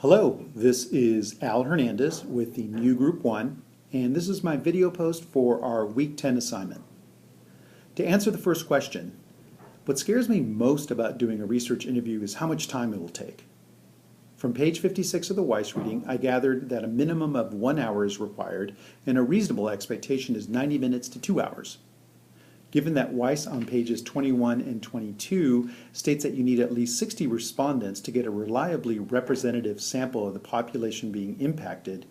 Hello, this is Al Hernandez with the new Group 1, and this is my video post for our Week 10 assignment. To answer the first question, what scares me most about doing a research interview is how much time it will take. From page 56 of the Weiss reading, I gathered that a minimum of 1 hour is required, and a reasonable expectation is 90 minutes to 2 hours. Given that Weiss on pages 21 and 22 states that you need at least 60 respondents to get a reliably representative sample of the population being impacted,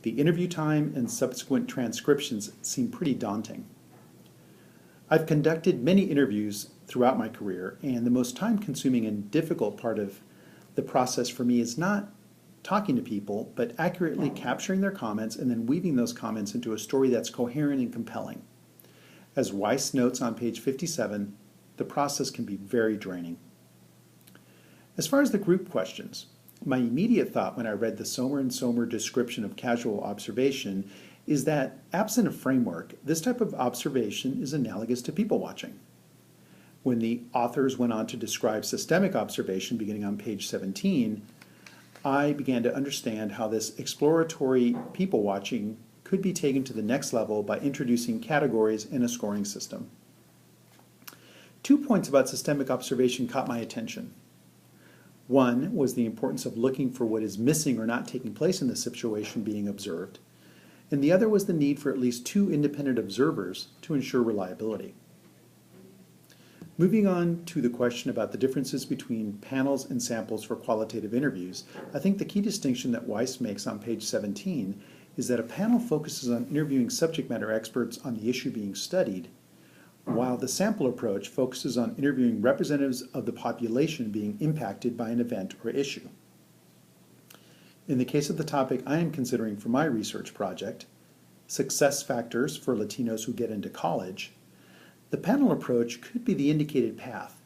the interview time and subsequent transcriptions seem pretty daunting. I've conducted many interviews throughout my career, and the most time-consuming and difficult part of the process for me is not talking to people, but accurately capturing their comments and then weaving those comments into a story that's coherent and compelling. As Weiss notes on page 57, the process can be very draining. As far as the group questions, my immediate thought when I read the Sommer and Sommer description of casual observation is that, absent a framework, this type of observation is analogous to people watching. When the authors went on to describe systemic observation beginning on page 17, I began to understand how this exploratory people watching could be taken to the next level by introducing categories in a scoring system. 2 points about systemic observation caught my attention. One was the importance of looking for what is missing or not taking place in the situation being observed, and the other was the need for at least 2 independent observers to ensure reliability. Moving on to the question about the differences between panels and samples for qualitative interviews, I think the key distinction that Weiss makes on page 17 is that a panel focuses on interviewing subject matter experts on the issue being studied, while the sample approach focuses on interviewing representatives of the population being impacted by an event or issue. In the case of the topic I am considering for my research project, success factors for Latinos who get into college, the panel approach could be the indicated path,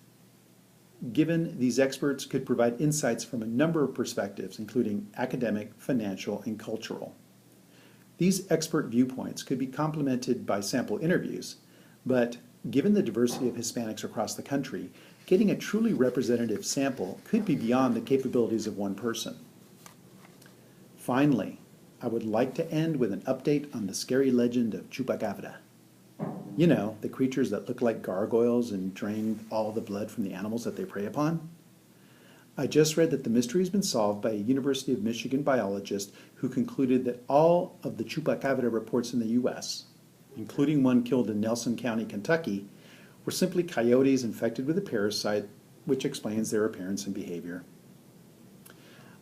given these experts could provide insights from a number of perspectives, including academic, financial, and cultural. These expert viewpoints could be complemented by sample interviews, but given the diversity of Hispanics across the country, getting a truly representative sample could be beyond the capabilities of one person. Finally, I would like to end with an update on the scary legend of Chupacabra. You know, the creatures that look like gargoyles and drain all the blood from the animals that they prey upon. I just read that the mystery has been solved by a University of Michigan biologist who concluded that all of the Chupacabra reports in the U.S., including one killed in Nelson County, Kentucky, were simply coyotes infected with a parasite, which explains their appearance and behavior.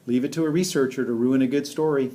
Leave it to a researcher to ruin a good story.